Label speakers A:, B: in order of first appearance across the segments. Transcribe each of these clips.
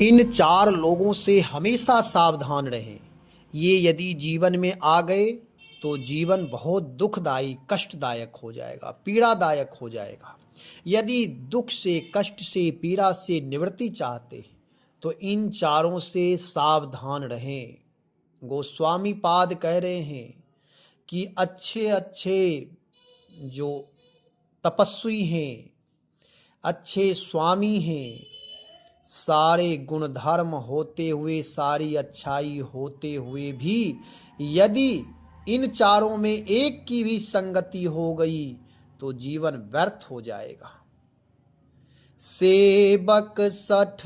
A: इन चार लोगों से हमेशा सावधान रहें। ये यदि जीवन में आ गए तो जीवन बहुत दुखदायी कष्टदायक हो जाएगा, पीड़ादायक हो जाएगा। यदि दुख से, कष्ट से, पीड़ा से निवृत्ति चाहते हैं तो इन चारों से सावधान रहें। गोस्वामी पाद कह रहे हैं कि अच्छे अच्छे जो तपस्वी हैं, अच्छे स्वामी हैं, सारे गुण धर्म होते हुए, सारी अच्छाई होते हुए भी यदि इन चारों में एक की भी संगति हो गई तो जीवन व्यर्थ हो जाएगा। सेवक सठ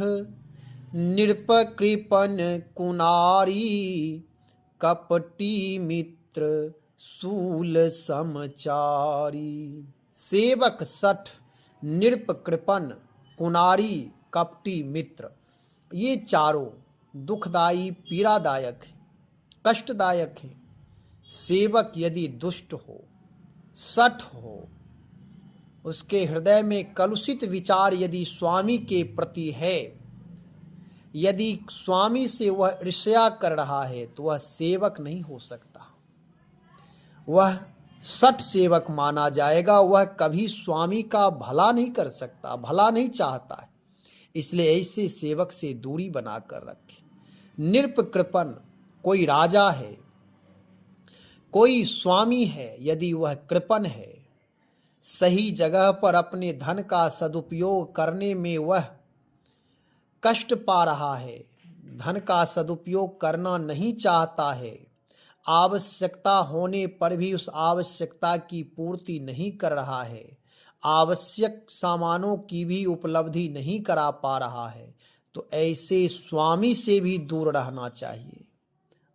A: नृप कृपन कुनारी, कपटी मित्र सूल समचारी। सेवक सठ नृप कृपन कुनारी कपटी मित्र, ये चारों दुखदायी पीड़ादायक है, कष्टदायक है। सेवक यदि दुष्ट हो, सठ हो, उसके हृदय में कलुषित विचार यदि स्वामी के प्रति है, यदि स्वामी से वह ईर्ष्या कर रहा है तो वह सेवक नहीं हो सकता। वह सठ सेवक माना जाएगा। वह कभी स्वामी का भला नहीं कर सकता, भला नहीं चाहता है। इसलिए ऐसे सेवक से दूरी बनाकर रखें। नृप कृपन, कोई राजा है, कोई स्वामी है, यदि वह कृपन है, सही जगह पर अपने धन का सदुपयोग करने में वह कष्ट पा रहा है, धन का सदुपयोग करना नहीं चाहता है, आवश्यकता होने पर भी उस आवश्यकता की पूर्ति नहीं कर रहा है, आवश्यक सामानों की भी उपलब्धि नहीं करा पा रहा है, तो ऐसे स्वामी से भी दूर रहना चाहिए।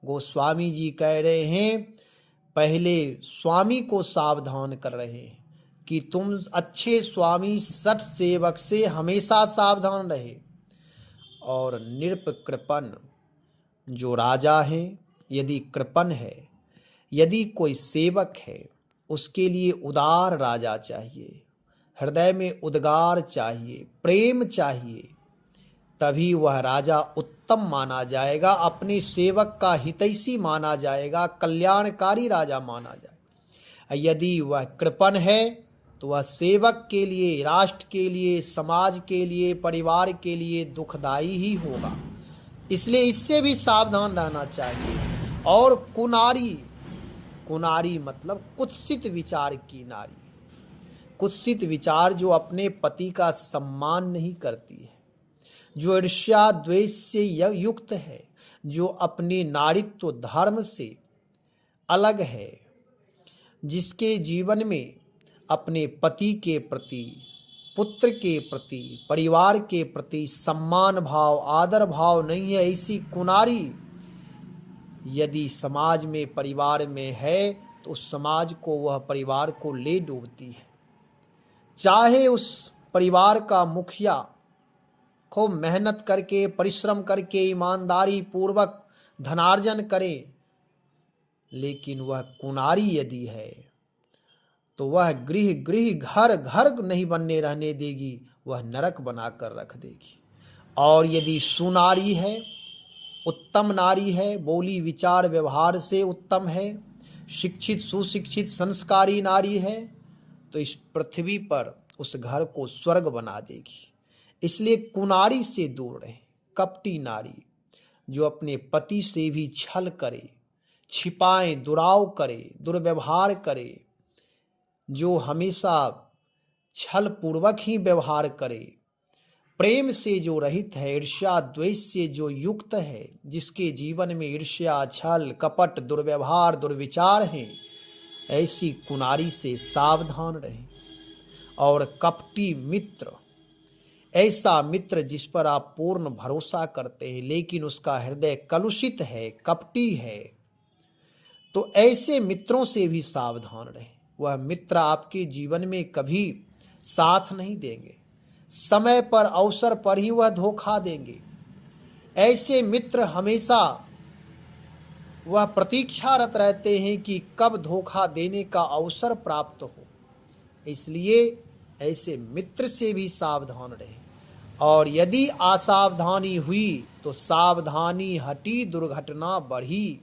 A: गोस्वामी जी कह रहे हैं, पहले स्वामी को सावधान कर रहे हैं कि तुम अच्छे स्वामी सठ सेवक से हमेशा सावधान रहे। और नृप कृपन, जो राजा है, यदि कृपन है, यदि कोई सेवक है, उसके लिए उदार राजा चाहिए, हृदय में उद्गार चाहिए, प्रेम चाहिए, तभी वह राजा उत्तम माना जाएगा, अपने सेवक का हितैषी माना जाएगा, कल्याणकारी राजा माना जाएगा। यदि वह कृपन है तो वह सेवक के लिए, राष्ट्र के लिए, समाज के लिए, परिवार के लिए दुखदाई ही होगा। इसलिए इससे भी सावधान रहना चाहिए। और कुनारी, कुनारी मतलब कुत्सित विचार की नारी, कुत्सित विचार जो अपने पति का सम्मान नहीं करती है, जो ईर्ष्या द्वेष से युक्त है, जो अपने नारीत्व धर्म से अलग है, जिसके जीवन में अपने पति के प्रति, पुत्र के प्रति, परिवार के प्रति सम्मान भाव, आदर भाव नहीं है, ऐसी कुनारी यदि समाज में, परिवार में है तो उस समाज को, वह परिवार को ले डूबती है। चाहे उस परिवार का मुखिया खूब मेहनत करके, परिश्रम करके, ईमानदारी पूर्वक धनार्जन करे, लेकिन वह कुनारी यदि है तो वह गृह गृह, घर घर नहीं बनने रहने देगी, वह नरक बनाकर रख देगी। और यदि सुनारी है, उत्तम नारी है, बोली विचार व्यवहार से उत्तम है, शिक्षित सुशिक्षित संस्कारी नारी है, तो इस पृथ्वी पर उस घर को स्वर्ग बना देगी। इसलिए कुनारी से दूर रहे। कपटी नारी, जो अपने पति से भी छल करे, छिपाए, दुराव करे, दुर्व्यवहार करे, जो हमेशा छल पूर्वक ही व्यवहार करे, प्रेम से जो रहित है, ईर्ष्या द्वेष से जो युक्त है, जिसके जीवन में ईर्ष्या, छल, कपट, दुर्व्यवहार, दुर्विचार हैं, ऐसी कुनारी से सावधान रहें। और कपटी मित्र, ऐसा मित्र जिस पर आप पूर्ण भरोसा करते हैं लेकिन उसका हृदय कलुषित है, कपटी है, तो ऐसे मित्रों से भी सावधान रहें। वह मित्र आपके जीवन में कभी साथ नहीं देंगे, समय पर, अवसर पर ही वह धोखा देंगे। ऐसे मित्र हमेशा वह प्रतीक्षारत रहते हैं कि कब धोखा देने का अवसर प्राप्त हो। इसलिए ऐसे मित्र से भी सावधान रहें। और यदि असावधानी हुई तो सावधानी हटी, दुर्घटना बढ़ी,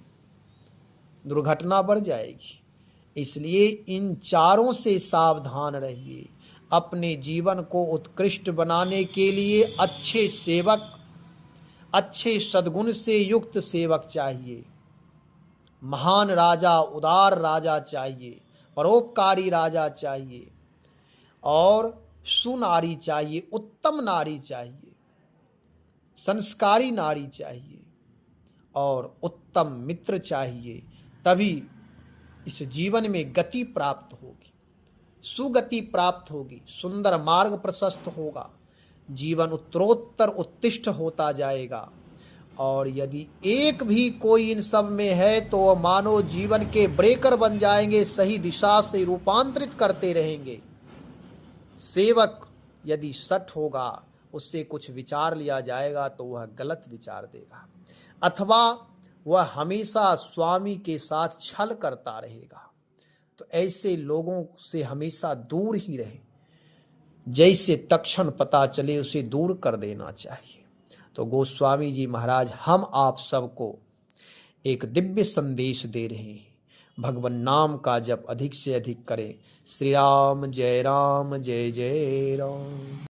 A: दुर्घटना बढ़ जाएगी। इसलिए इन चारों से सावधान रहिए। अपने जीवन को उत्कृष्ट बनाने के लिए अच्छे सेवक, अच्छे सद्गुण से युक्त सेवक चाहिए। महान राजा, उदार राजा चाहिए, परोपकारी राजा चाहिए, और सुनारी चाहिए, उत्तम नारी चाहिए, संस्कारी नारी चाहिए, और उत्तम मित्र चाहिए। तभी इस जीवन में गति प्राप्त होगी, सुगति प्राप्त होगी, सुंदर मार्ग प्रशस्त होगा, जीवन उत्तरोत्तर उत्तिष्ठ होता जाएगा। और यदि एक भी कोई इन सब में है तो वह मानव जीवन के ब्रेकर बन जाएंगे, सही दिशा से रूपांतरित करते रहेंगे। सेवक यदि सठ होगा, उससे कुछ विचार लिया जाएगा तो वह गलत विचार देगा, अथवा वह हमेशा स्वामी के साथ छल करता रहेगा। तो ऐसे लोगों से हमेशा दूर ही रहे। जैसे तक्षण पता चले उसे दूर कर देना चाहिए। तो गोस्वामी जी महाराज हम आप सबको एक दिव्य संदेश दे रहे हैं, भगवान नाम का जप अधिक से अधिक करें। श्री राम जय जय राम।